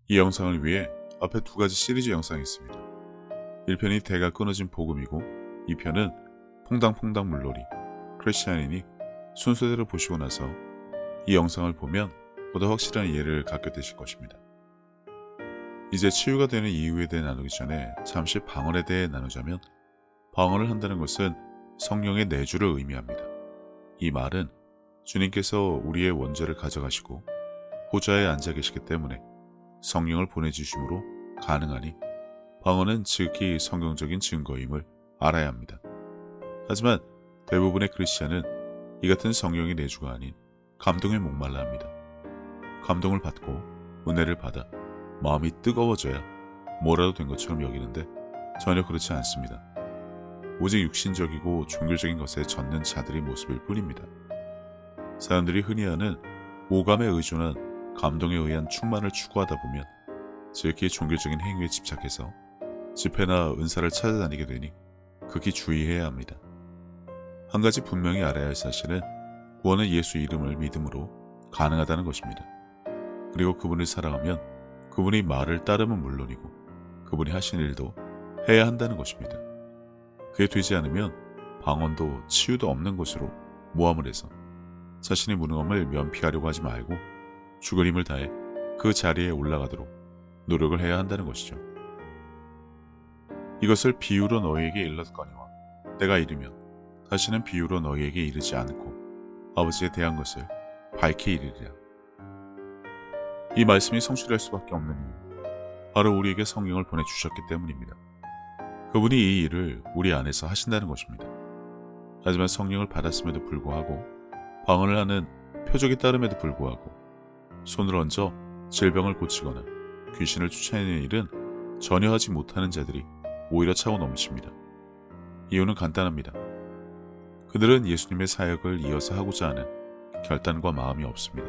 이 영상을 위해 앞에 두 가지 시리즈 영상이 있습니다. 1편이 대가 끊어진 복음이고 2편은 퐁당퐁당 물놀이 크리스찬이니 순서대로 보시고 나서 이 영상을 보면 보다 확실한 이해를 갖게 되실 것입니다. 이제 치유가 되는 이유에 대해 나누기 전에 잠시 방언에 대해 나누자면, 방언을 한다는 것은 성령의 내주를 의미합니다. 이 말은 주님께서 우리의 원죄를 가져가시고 보좌에 앉아 계시기 때문에 성령을 보내주심으로 가능하니, 방언은 지극히 성경적인 증거임을 알아야 합니다. 하지만 대부분의 크리스찬은 이 같은 성령의 내주가 아닌 감동에 목말라 합니다. 감동을 받고 은혜를 받아 마음이 뜨거워져야 뭐라도 된 것처럼 여기는데 전혀 그렇지 않습니다. 오직 육신적이고 종교적인 것에 젖는 자들의 모습일 뿐입니다. 사람들이 흔히 하는 오감에 의존한 감동에 의한 충만을 추구하다 보면 지극히 종교적인 행위에 집착해서 집회나 은사를 찾아다니게 되니 극히 주의해야 합니다. 한 가지 분명히 알아야 할 사실은 구원은 예수 이름을 믿음으로 가능하다는 것입니다. 그리고 그분을 사랑하면 그분의 말을 따르면 물론이고 그분이 하신 일도 해야 한다는 것입니다. 그게 되지 않으면 방언도 치유도 없는 것으로 모함을 해서 자신의 무능함을 면피하려고 하지 말고 죽을 힘을 다해 그 자리에 올라가도록 노력을 해야 한다는 것이죠. 이것을 비유로 너희에게 일렀거니와 때가 이르면 다시는 비유로 너희에게 이르지 않고 아버지에 대한 것을 밝히 이르리라. 이 말씀이 성취될 수밖에 없는 이유, 바로 우리에게 성령을 보내주셨기 때문입니다. 그분이 이 일을 우리 안에서 하신다는 것입니다. 하지만 성령을 받았음에도 불구하고, 방언을 하는 표적이 따름에도 불구하고 손을 얹어 질병을 고치거나 귀신을 쫓아내는 일은 전혀 하지 못하는 자들이 오히려 차고 넘칩니다. 이유는 간단합니다. 그들은 예수님의 사역을 이어서 하고자 하는 결단과 마음이 없습니다.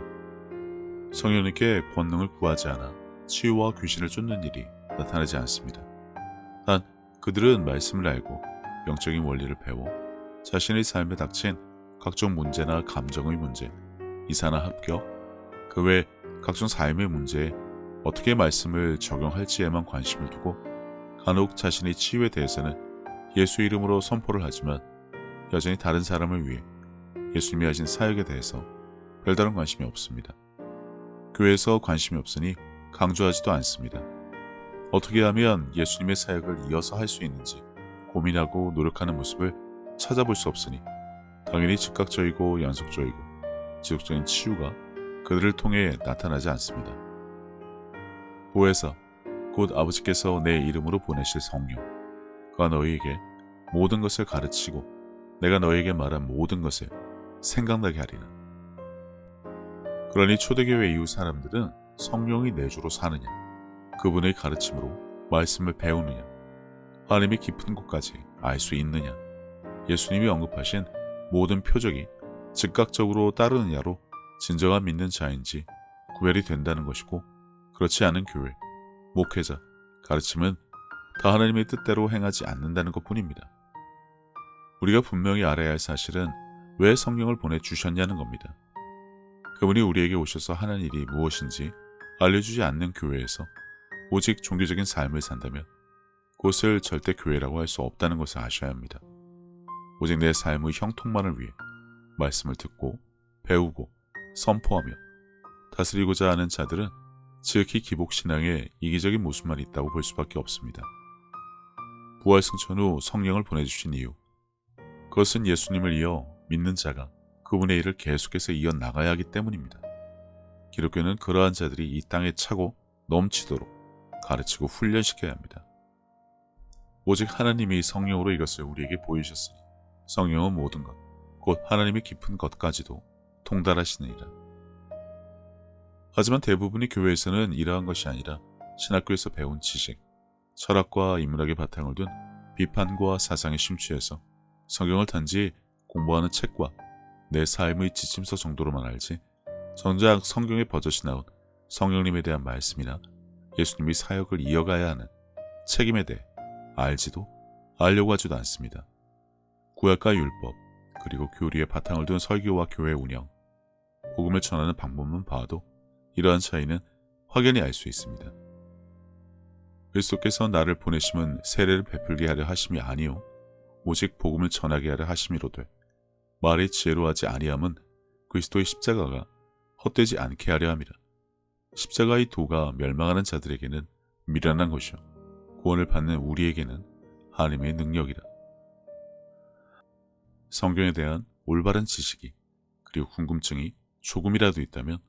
성령님께 권능을 구하지 않아 치유와 귀신을 쫓는 일이 나타나지 않습니다. 단 그들은 말씀을 알고 영적인 원리를 배워 자신의 삶에 닥친 각종 문제나 감정의 문제, 이사나 합격, 그 외 각종 삶의 문제에 어떻게 말씀을 적용할지에만 관심을 두고, 간혹 자신의 치유에 대해서는 예수 이름으로 선포를 하지만 여전히 다른 사람을 위해 예수님이 하신 사역에 대해서 별다른 관심이 없습니다. 교회에서 관심이 없으니 강조하지도 않습니다. 어떻게 하면 예수님의 사역을 이어서 할 수 있는지 고민하고 노력하는 모습을 찾아볼 수 없으니 당연히 즉각적이고 연속적이고 지속적인 치유가 그들을 통해 나타나지 않습니다. 보혜사, 곧 아버지께서 내 이름으로 보내실 성령, 그가 너희에게 모든 것을 가르치고 내가 너희에게 말한 모든 것을 생각나게 하리라. 그러니 초대교회 이후 사람들은 성령의 내주로 사느냐, 그분의 가르침으로 말씀을 배우느냐, 하나님의 깊은 곳까지 알 수 있느냐, 예수님이 언급하신 모든 표적이 즉각적으로 따르느냐로 진정한 믿는 자인지 구별이 된다는 것이고, 그렇지 않은 교회, 목회자, 가르침은 다 하나님의 뜻대로 행하지 않는다는 것뿐입니다. 우리가 분명히 알아야 할 사실은 왜 성령을 보내주셨냐는 겁니다. 그분이 우리에게 오셔서 하는 일이 무엇인지 알려주지 않는 교회에서 오직 종교적인 삶을 산다면 그것을 절대 교회라고 할 수 없다는 것을 아셔야 합니다. 오직 내 삶의 형통만을 위해 말씀을 듣고 배우고 선포하며 다스리고자 하는 자들은 지극히 기복신앙에 이기적인 모습만 있다고 볼 수밖에 없습니다. 부활승천 후 성령을 보내주신 이유, 그것은 예수님을 이어 믿는 자가 그분의 일을 계속해서 이어나가야 하기 때문입니다. 기독교는 그러한 자들이 이 땅에 차고 넘치도록 가르치고 훈련시켜야 합니다. 오직 하나님이 성령으로 이것을 우리에게 보이셨으니 성령은 모든 것, 곧 하나님의 깊은 것까지도 통달하시느니라. 하지만 대부분의 교회에서는 이러한 것이 아니라 신학교에서 배운 지식, 철학과 인문학의 바탕을 둔 비판과 사상에 심취해서 성경을 단지 공부하는 책과 내 삶의 지침서 정도로만 알지, 정작 성경의 버젓이 나온 성령님에 대한 말씀이나 예수님의 사역을 이어가야 하는 책임에 대해 알지도 알려고 하지도 않습니다. 구약과 율법, 그리고 교리의 바탕을 둔 설교와 교회 운영, 복음을 전하는 방법만 봐도 이러한 차이는 확연히 알 수 있습니다. 그리스도께서 나를 보내심은 세례를 베풀게 하려 하심이 아니요 오직 복음을 전하게 하려 하심이로되 말이 지혜로하지 아니함은 그리스도의 십자가가 헛되지 않게 하려 함이라. 십자가의 도가 멸망하는 자들에게는 미련한 것이요 구원을 받는 우리에게는 하나님의 능력이라. 성경에 대한 올바른 지식이 그리고 궁금증이 조금이라도 있다면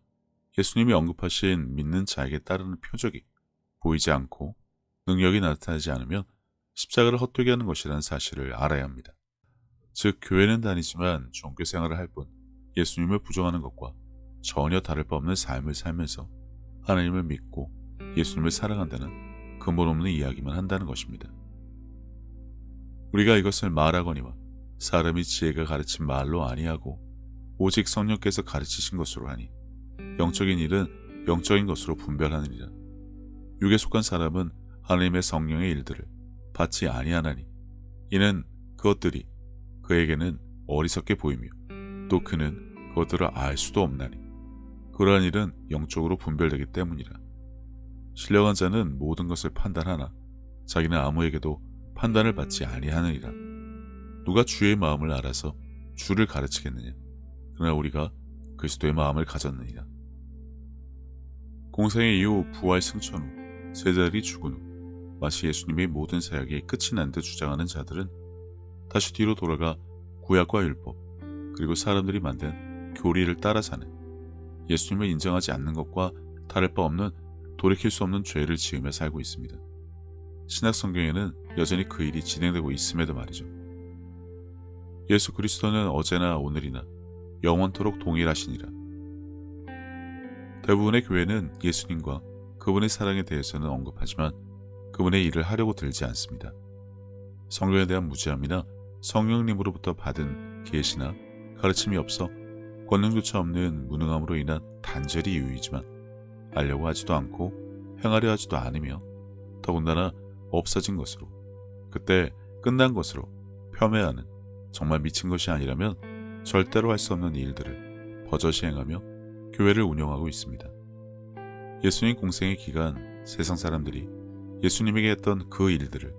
예수님이 언급하신 믿는 자에게 따르는 표적이 보이지 않고 능력이 나타나지 않으면 십자가를 헛되게 하는 것이라는 사실을 알아야 합니다. 즉 교회는 다니지만 종교 생활을 할 뿐 예수님을 부정하는 것과 전혀 다를 바 없는 삶을 살면서 하나님을 믿고 예수님을 사랑한다는 근본 없는 이야기만 한다는 것입니다. 우리가 이것을 말하거니와 사람이 지혜가 가르친 말로 아니하고 오직 성령께서 가르치신 것으로 하니 영적인 일은 영적인 것으로 분별하느니라. 육에 속한 사람은 하나님의 성령의 일들을 받지 아니하나니 이는 그것들이 그에게는 어리석게 보이며 또 그는 그것들을 알 수도 없나니 그러한 일은 영적으로 분별되기 때문이라. 신령한 자는 모든 것을 판단하나 자기는 아무에게도 판단을 받지 아니하느니라. 누가 주의 마음을 알아서 주를 가르치겠느냐. 그러나 우리가 그리스도의 마음을 가졌느니라. 공생의 이후 부활 승천 후 제자들이 죽은 후 마치 예수님의 모든 사역이 끝이 난 듯 주장하는 자들은 다시 뒤로 돌아가 구약과 율법 그리고 사람들이 만든 교리를 따라 사는 예수님을 인정하지 않는 것과 다를 바 없는 돌이킬 수 없는 죄를 지으며 살고 있습니다. 신약 성경에는 여전히 그 일이 진행되고 있음에도 말이죠. 예수 그리스도는 어제나 오늘이나 영원토록 동일하시니라. 대부분의 교회는 예수님과 그분의 사랑에 대해서는 언급하지만 그분의 일을 하려고 들지 않습니다. 성경에 대한 무지함이나 성령님으로부터 받은 계시나 가르침이 없어 권능조차 없는 무능함으로 인한 단절이 이유이지만 알려고 하지도 않고 행하려 하지도 않으며 더군다나 없어진 것으로 그때 끝난 것으로 폄훼하는 정말 미친 것이 아니라면 절대로 할 수 없는 일들을 버젓이 행하며 교회를 운영하고 있습니다. 예수님 공생의 기간 세상 사람들이 예수님에게 했던 그 일들을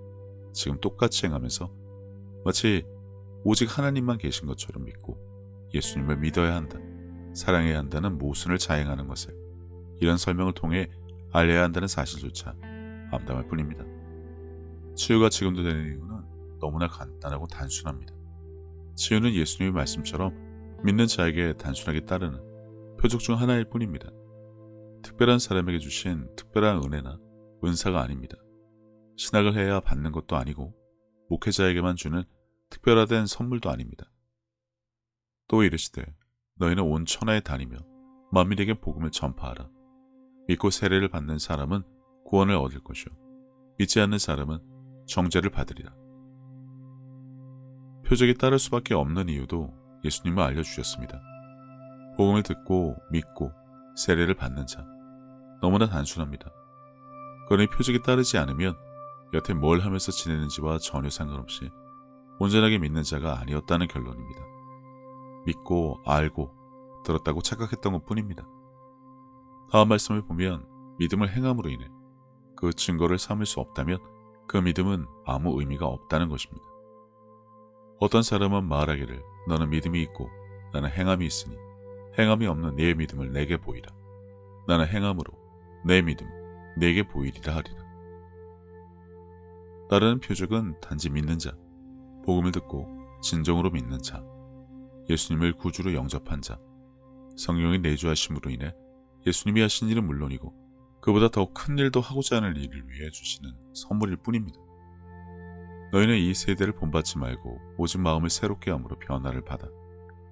지금 똑같이 행하면서 마치 오직 하나님만 계신 것처럼 믿고 예수님을 믿어야 한다, 사랑해야 한다는 모순을 자행하는 것을 이런 설명을 통해 알려야 한다는 사실조차 암담할 뿐입니다. 치유가 지금도 되는 이유는 너무나 간단하고 단순합니다. 치유는 예수님의 말씀처럼 믿는 자에게 단순하게 따르는 표적 중 하나일 뿐입니다. 특별한 사람에게 주신 특별한 은혜나 은사가 아닙니다. 신학을 해야 받는 것도 아니고 목회자에게만 주는 특별화된 선물도 아닙니다. 또 이르시되 너희는 온 천하에 다니며 만민에게 복음을 전파하라. 믿고 세례를 받는 사람은 구원을 얻을 것이요 믿지 않는 사람은 정죄를 받으리라. 표적이 따를 수밖에 없는 이유도 예수님은 알려주셨습니다. 복음을 듣고 믿고 세례를 받는 자 너무나 단순합니다. 그러니 표적이 따르지 않으면 여태 뭘 하면서 지내는지와 전혀 상관없이 온전하게 믿는 자가 아니었다는 결론입니다. 믿고 알고 들었다고 착각했던 것뿐입니다. 다음 말씀을 보면 믿음을 행함으로 인해 그 증거를 삼을 수 없다면 그 믿음은 아무 의미가 없다는 것입니다. 어떤 사람은 말하기를 너는 믿음이 있고 나는 행함이 있으니 행함이 없는 네 믿음을 내게 보이라. 나는 행함으로 내 믿음 내게 보이리라 하리라. 따르는 표적은 단지 믿는 자, 복음을 듣고 진정으로 믿는 자, 예수님을 구주로 영접한 자, 성령의 내주하심으로 인해 예수님이 하신 일은 물론이고 그보다 더 큰 일도 하고자 하는 일을 위해 주시는 선물일 뿐입니다. 너희는 이 세대를 본받지 말고 오직 마음을 새롭게 함으로 변화를 받아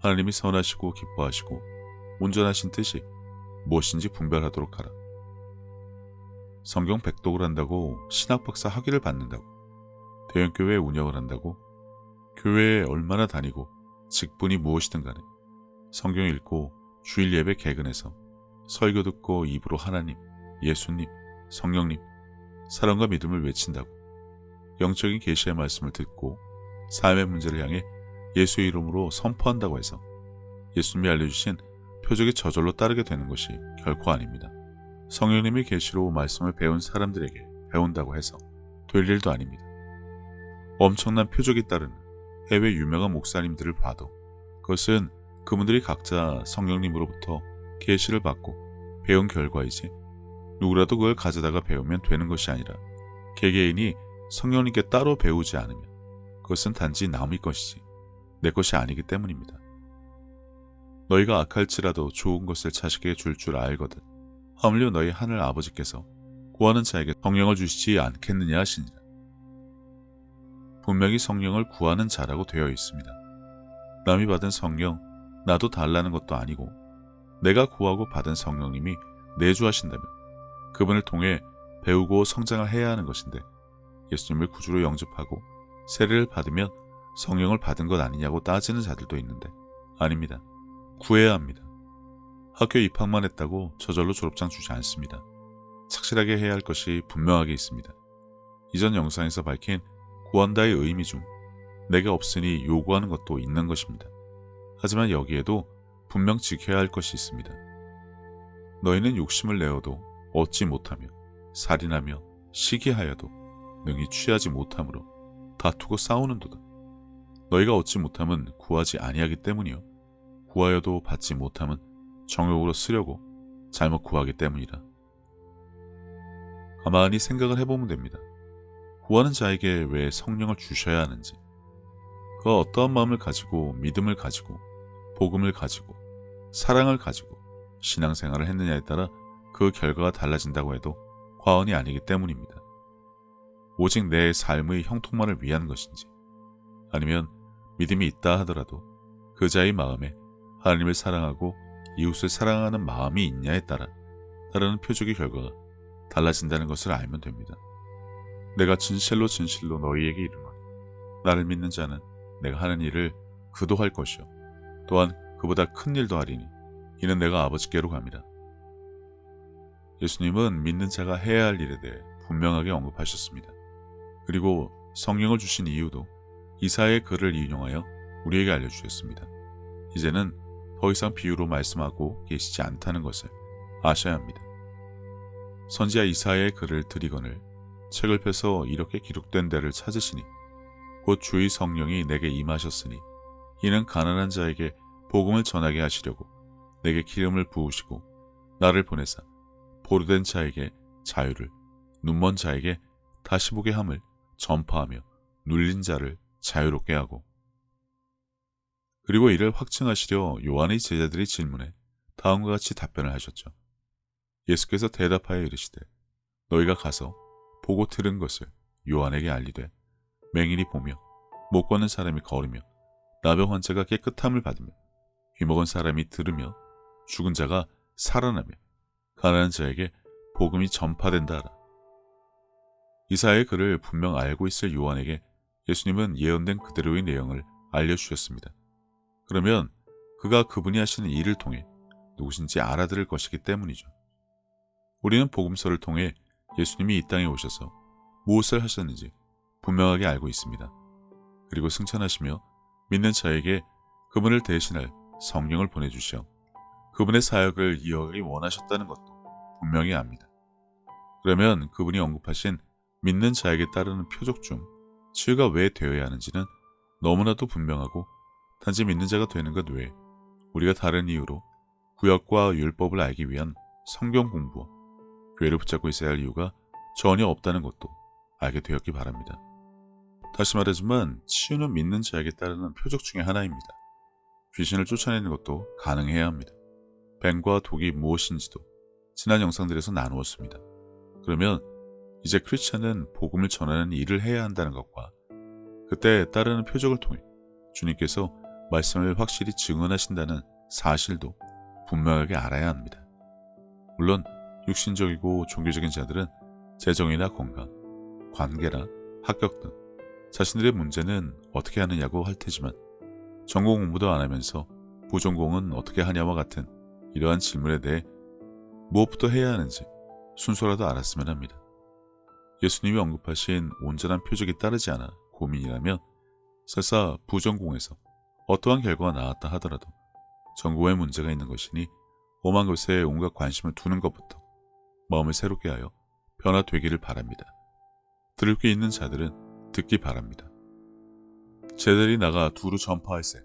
하나님이 선하시고 기뻐하시고 온전하신 뜻이 무엇인지 분별하도록 하라. 성경 백독을 한다고 신학박사 학위를 받는다고 대형교회 운영을 한다고 교회에 얼마나 다니고 직분이 무엇이든 간에 성경 읽고 주일 예배 개근해서 설교 듣고 입으로 하나님, 예수님, 성령님, 사랑과 믿음을 외친다고 영적인 계시의 말씀을 듣고 삶의 문제를 향해 예수의 이름으로 선포한다고 해서 예수님이 알려주신 표적이 저절로 따르게 되는 것이 결코 아닙니다. 성령님의 계시로 말씀을 배운 사람들에게 배운다고 해서 될 일도 아닙니다. 엄청난 표적이 따르는 해외 유명한 목사님들을 봐도 그것은 그분들이 각자 성령님으로부터 계시를 받고 배운 결과이지 누구라도 그걸 가져다가 배우면 되는 것이 아니라 개개인이 성령님께 따로 배우지 않으면 그것은 단지 남의 것이지 내 것이 아니기 때문입니다. 너희가 악할지라도 좋은 것을 자식에게 줄 줄 알거든 하물며 너희 하늘 아버지께서 구하는 자에게 성령을 주시지 않겠느냐 하시니라. 분명히 성령을 구하는 자라고 되어 있습니다. 남이 받은 성령 나도 달라는 것도 아니고 내가 구하고 받은 성령님이 내주하신다면 그분을 통해 배우고 성장을 해야 하는 것인데 예수님을 구주로 영접하고 세례를 받으면 성령을 받은 것 아니냐고 따지는 자들도 있는데 아닙니다. 구해야 합니다. 학교 입학만 했다고 저절로 졸업장 주지 않습니다. 착실하게 해야 할 것이 분명하게 있습니다. 이전 영상에서 밝힌 구한다의 의미 중 내가 없으니 요구하는 것도 있는 것입니다. 하지만 여기에도 분명 지켜야 할 것이 있습니다. 너희는 욕심을 내어도 얻지 못하며 살인하며 시기하여도 능히 취하지 못함으로 다투고 싸우는도다. 너희가 얻지 못함은 구하지 아니하기 때문이요 구하여도 받지 못함은 정욕으로 쓰려고 잘못 구하기 때문이라. 가만히 생각을 해보면 됩니다. 구하는 자에게 왜 성령을 주셔야 하는지, 그가 어떠한 마음을 가지고 믿음을 가지고 복음을 가지고 사랑을 가지고 신앙생활을 했느냐에 따라 그 결과가 달라진다고 해도 과언이 아니기 때문입니다. 오직 내 삶의 형통만을 위한 것인지 아니면 믿음이 있다 하더라도 그 자의 마음에 하나님을 사랑하고 이웃을 사랑하는 마음이 있냐에 따라 따르는 표적의 결과가 달라진다는 것을 알면 됩니다. 내가 진실로 너희에게 이르노니 나를 믿는 자는 내가 하는 일을 그도 할 것이요 또한 그보다 큰 일도 하리니 이는 내가 아버지께로 감이라. 예수님은 믿는 자가 해야 할 일에 대해 분명하게 언급하셨습니다. 그리고 성령을 주신 이유도 이사야의 글을 인용하여 우리에게 알려주셨습니다. 이제는 더 이상 비유로 말씀하고 계시지 않다는 것을 아셔야 합니다. 선지자 이사야의 글을 들이거늘 책을 펴서 이렇게 기록된 데를 찾으시니 곧 주의 성령이 내게 임하셨으니 이는 가난한 자에게 복음을 전하게 하시려고 내게 기름을 부으시고 나를 보내사 보류된 자에게 자유를 눈먼 자에게 다시 보게 함을 전파하며 눌린 자를 자유롭게 하고. 그리고 이를 확증하시려 요한의 제자들이 질문해 다음과 같이 답변을 하셨죠. 예수께서 대답하여 이르시되 너희가 가서 보고 들은 것을 요한에게 알리되 맹인이 보며 못 걷는 사람이 걸으며 나병 환자가 깨끗함을 받으며 귀먹은 사람이 들으며 죽은 자가 살아나며 가난한 자에게 복음이 전파된다 하라. 이사야의 글을 분명 알고 있을 요한에게 예수님은 예언된 그대로의 내용을 알려주셨습니다. 그러면 그가 그분이 하시는 일을 통해 누구신지 알아들을 것이기 때문이죠. 우리는 복음서를 통해 예수님이 이 땅에 오셔서 무엇을 하셨는지 분명하게 알고 있습니다. 그리고 승천하시며 믿는 자에게 그분을 대신할 성령을 보내주시어 그분의 사역을 이어가기 원하셨다는 것도 분명히 압니다. 그러면 그분이 언급하신 믿는 자에게 따르는 표적 중 치유가 왜 되어야 하는지는 너무나도 분명하고 단지 믿는 자가 되는 것 외에 우리가 다른 이유로 구약과 율법을 알기 위한 성경 공부와 교회를 붙잡고 있어야 할 이유가 전혀 없다는 것도 알게 되었기 바랍니다. 다시 말하지만 치유는 믿는 자에게 따르는 표적 중의 하나입니다. 귀신을 쫓아내는 것도 가능해야 합니다. 뱀과 독이 무엇인지도 지난 영상들에서 나누었습니다. 그러면 이제 크리스찬은 복음을 전하는 일을 해야 한다는 것과 그때 따르는 표적을 통해 주님께서 말씀을 확실히 증언하신다는 사실도 분명하게 알아야 합니다. 물론 육신적이고 종교적인 자들은 재정이나 건강, 관계나 합격 등 자신들의 문제는 어떻게 하느냐고 할 테지만 전공 공부도 안 하면서 부전공은 어떻게 하냐와 같은 이러한 질문에 대해 무엇부터 해야 하는지 순서라도 알았으면 합니다. 예수님이 언급하신 온전한 표적이 따르지 않아 고민이라면 설사 부전공에서 어떠한 결과가 나왔다 하더라도 전공에 문제가 있는 것이니 오만 것에 온갖 관심을 두는 것부터 마음을 새롭게 하여 변화되기를 바랍니다. 들을 게 있는 자들은 듣기 바랍니다. 제자들이 나가 두루 전파할세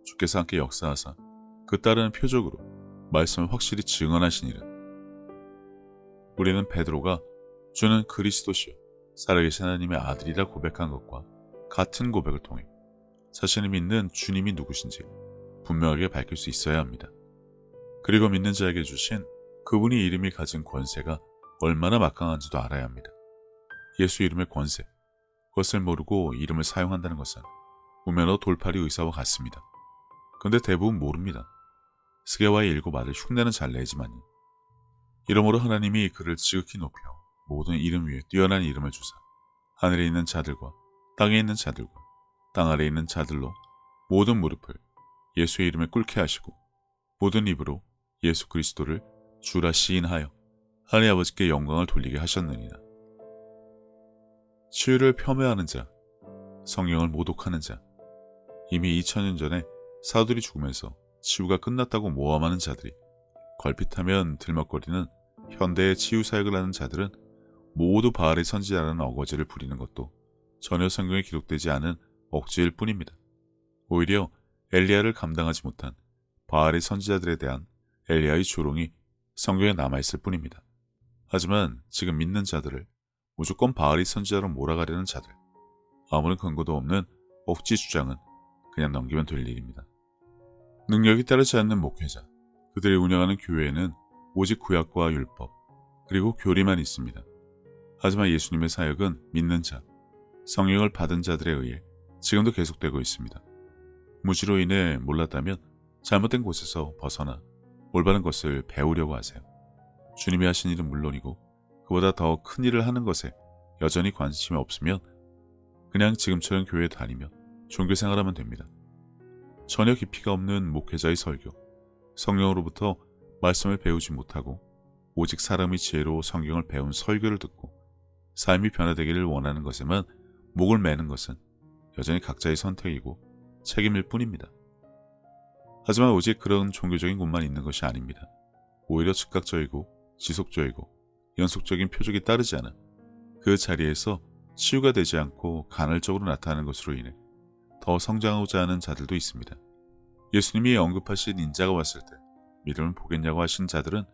주께서 함께 역사하사 그 따르는 표적으로 말씀을 확실히 증언하시니라. 우리는 베드로가 주는 그리스도시요 살아계신 하나님의 아들이라 고백한 것과 같은 고백을 통해 자신을 믿는 주님이 누구신지 분명하게 밝힐 수 있어야 합니다. 그리고 믿는 자에게 주신 그분이 이름이 가진 권세가 얼마나 막강한지도 알아야 합니다. 예수 이름의 권세, 그것을 모르고 이름을 사용한다는 것은 우면허 돌팔이 의사와 같습니다. 그런데 대부분 모릅니다. 스게와의 7 아들 흉내는 잘 내지만요. 이러므로 하나님이 그를 지극히 높여 모든 이름 위에 뛰어난 이름을 주사 하늘에 있는 자들과 땅에 있는 자들과 땅 아래에 있는 자들로 모든 무릎을 예수의 이름에 꿇게 하시고 모든 입으로 예수 그리스도를 주라 시인하여 하나님 아버지께 영광을 돌리게 하셨느니라. 치유를 폄훼하는 자, 성령을 모독하는 자, 이미 2000년 전에 사도들이 죽으면서 치유가 끝났다고 모함하는 자들이 걸핏하면 들먹거리는 현대의 치유 사역을 하는 자들은 모두 바알의 선지자라는 어거지를 부리는 것도 전혀 성경에 기록되지 않은 억지일 뿐입니다. 오히려 엘리야를 감당하지 못한 바알의 선지자들에 대한 엘리야의 조롱이 성경에 남아있을 뿐입니다. 하지만 지금 믿는 자들을 무조건 바알의 선지자로 몰아가려는 자들, 아무런 근거도 없는 억지 주장은 그냥 넘기면 될 일입니다. 능력이 따르지 않는 목회자, 그들이 운영하는 교회에는 오직 구약과 율법, 그리고 교리만 있습니다. 하지만 예수님의 사역은 믿는 자, 성령을 받은 자들에 의해 지금도 계속되고 있습니다. 무지로 인해 몰랐다면 잘못된 곳에서 벗어나 올바른 것을 배우려고 하세요. 주님이 하신 일은 물론이고 그보다 더 큰 일을 하는 것에 여전히 관심이 없으면 그냥 지금처럼 교회에 다니며 종교생활하면 됩니다. 전혀 깊이가 없는 목회자의 설교, 성령으로부터 말씀을 배우지 못하고 오직 사람의 지혜로 성경을 배운 설교를 듣고 삶이 변화되기를 원하는 것에만 목을 매는 것은 여전히 각자의 선택이고 책임일 뿐입니다. 하지만 오직 그런 종교적인 곳만 있는 것이 아닙니다. 오히려 즉각적이고 지속적이고 연속적인 표적이 따르지 않아 그 자리에서 치유가 되지 않고 간헐적으로 나타나는 것으로 인해 더 성장하고자 하는 자들도 있습니다. 예수님이 언급하신 인자가 왔을 때 믿음을 보겠냐고 하신 자들은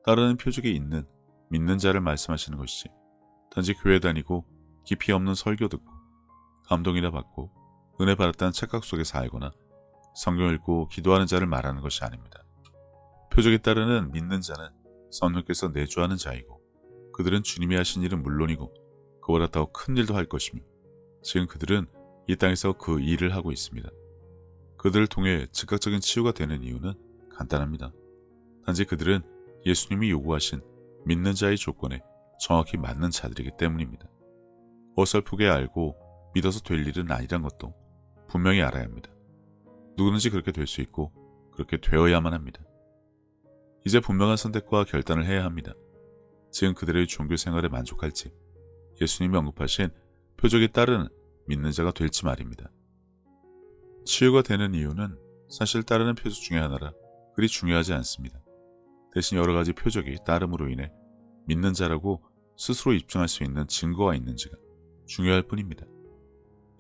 따르는 표적이 있는 믿는 자를 말씀하시는 것이지 단지 교회 다니고 깊이 없는 설교 듣고 감동이나 받고 은혜 받았다는 착각 속에 살거나 성경 읽고 기도하는 자를 말하는 것이 아닙니다. 표적에 따르는 믿는 자는 성령께서 내주하는 자이고 그들은 주님이 하신 일은 물론이고 그보다 더 큰 일도 할 것이며 지금 그들은 이 땅에서 그 일을 하고 있습니다. 그들을 통해 즉각적인 치유가 되는 이유는 간단합니다. 단지 그들은 예수님이 요구하신 믿는 자의 조건에 정확히 맞는 자들이기 때문입니다. 어설프게 알고 믿어서 될 일은 아니란 것도 분명히 알아야 합니다. 누구든지 그렇게 될 수 있고 그렇게 되어야만 합니다. 이제 분명한 선택과 결단을 해야 합니다. 지금 그들의 종교 생활에 만족할지 예수님이 언급하신 표적에 따르는 믿는 자가 될지 말입니다. 치유가 되는 이유는 사실 따르는 표적 중에 하나라 그리 중요하지 않습니다. 대신 여러 가지 표적이 따름으로 인해 믿는 자라고 스스로 입증할 수 있는 증거가 있는지가 중요할 뿐입니다.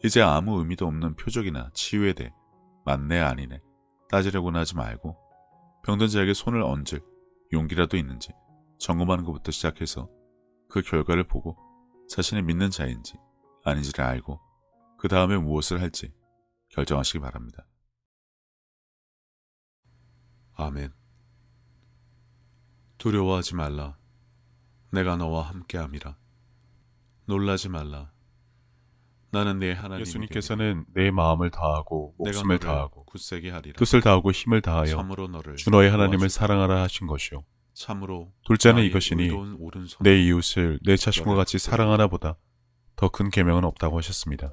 이제 아무 의미도 없는 표적이나 치유에 대해 맞네 아니네 따지려고는 하지 말고 병든 자에게 손을 얹을 용기라도 있는지 점검하는 것부터 시작해서 그 결과를 보고 자신이 믿는 자인지 아닌지를 알고 그 다음에 무엇을 할지 결정하시기 바랍니다. 아멘. 두려워하지 말라. 내가 너와 함께함이라. 놀라지 말라. 나는 네 하나님. 예수님께서는 내 마음을 다하고 목숨을 다하고 굳세게 하리라. 뜻을 다하고 힘을 다하여 참으로 너를 주 너의 하나님을 도와주리라. 사랑하라 하신 것이요 참으로 둘째는 나의 이것이니 의로운 오른손 내 이웃을 내 자신과 너를 같이 붙들고 사랑하나보다 더 큰 계명은 없다고 하셨습니다.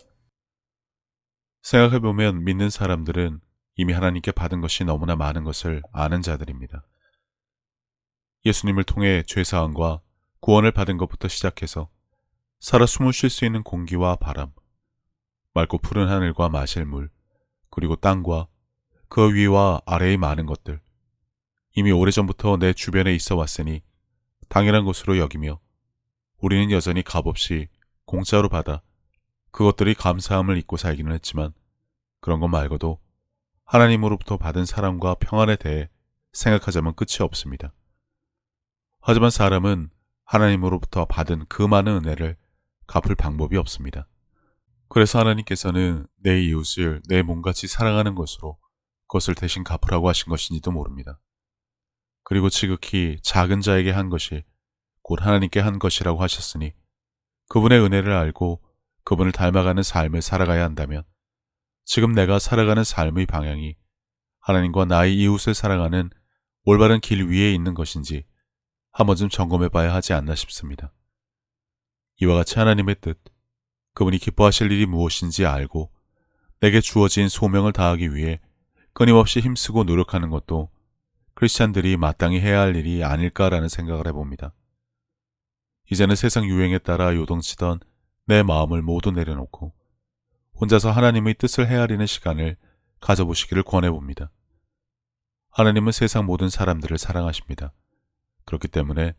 생각해보면 믿는 사람들은 이미 하나님께 받은 것이 너무나 많은 것을 아는 자들입니다. 예수님을 통해 죄사함과 구원을 받은 것부터 시작해서 살아 숨을 쉴 수 있는 공기와 바람, 맑고 푸른 하늘과 마실 물, 그리고 땅과 그 위와 아래의 많은 것들, 이미 오래전부터 내 주변에 있어 왔으니 당연한 것으로 여기며 우리는 여전히 값없이 공짜로 받아 그것들이 감사함을 잊고 살기는 했지만 그런 것 말고도 하나님으로부터 받은 사랑과 평안에 대해 생각하자면 끝이 없습니다. 하지만 사람은 하나님으로부터 받은 그 많은 은혜를 갚을 방법이 없습니다. 그래서 하나님께서는 내 이웃을 내 몸같이 사랑하는 것으로 그것을 대신 갚으라고 하신 것인지도 모릅니다. 그리고 지극히 작은 자에게 한 것이 곧 하나님께 한 것이라고 하셨으니 그분의 은혜를 알고 그분을 닮아가는 삶을 살아가야 한다면 지금 내가 살아가는 삶의 방향이 하나님과 나의 이웃을 사랑하는 올바른 길 위에 있는 것인지 한 번쯤 점검해 봐야 하지 않나 싶습니다. 이와 같이 하나님의 뜻, 그분이 기뻐하실 일이 무엇인지 알고 내게 주어진 소명을 다하기 위해 끊임없이 힘쓰고 노력하는 것도 크리스찬들이 마땅히 해야 할 일이 아닐까라는 생각을 해봅니다. 이제는 세상 유행에 따라 요동치던 내 마음을 모두 내려놓고 혼자서 하나님의 뜻을 헤아리는 시간을 가져보시기를 권해봅니다. 하나님은 세상 모든 사람들을 사랑하십니다. 그렇기 때문에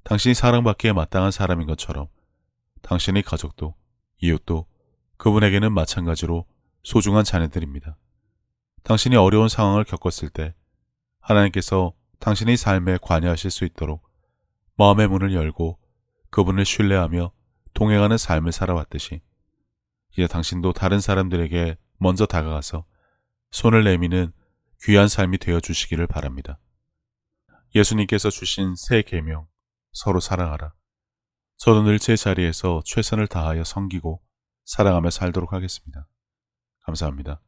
당신이 사랑받기에 마땅한 사람인 것처럼 당신의 가족도 이웃도 그분에게는 마찬가지로 소중한 자녀들입니다. 당신이 어려운 상황을 겪었을 때 하나님께서 당신의 삶에 관여하실 수 있도록 마음의 문을 열고 그분을 신뢰하며 동행하는 삶을 살아왔듯이 이제 당신도 다른 사람들에게 먼저 다가가서 손을 내미는 귀한 삶이 되어주시기를 바랍니다. 예수님께서 주신 새 계명, 서로 사랑하라. 저도 늘 제 자리에서 최선을 다하여 섬기고 사랑하며 살도록 하겠습니다. 감사합니다.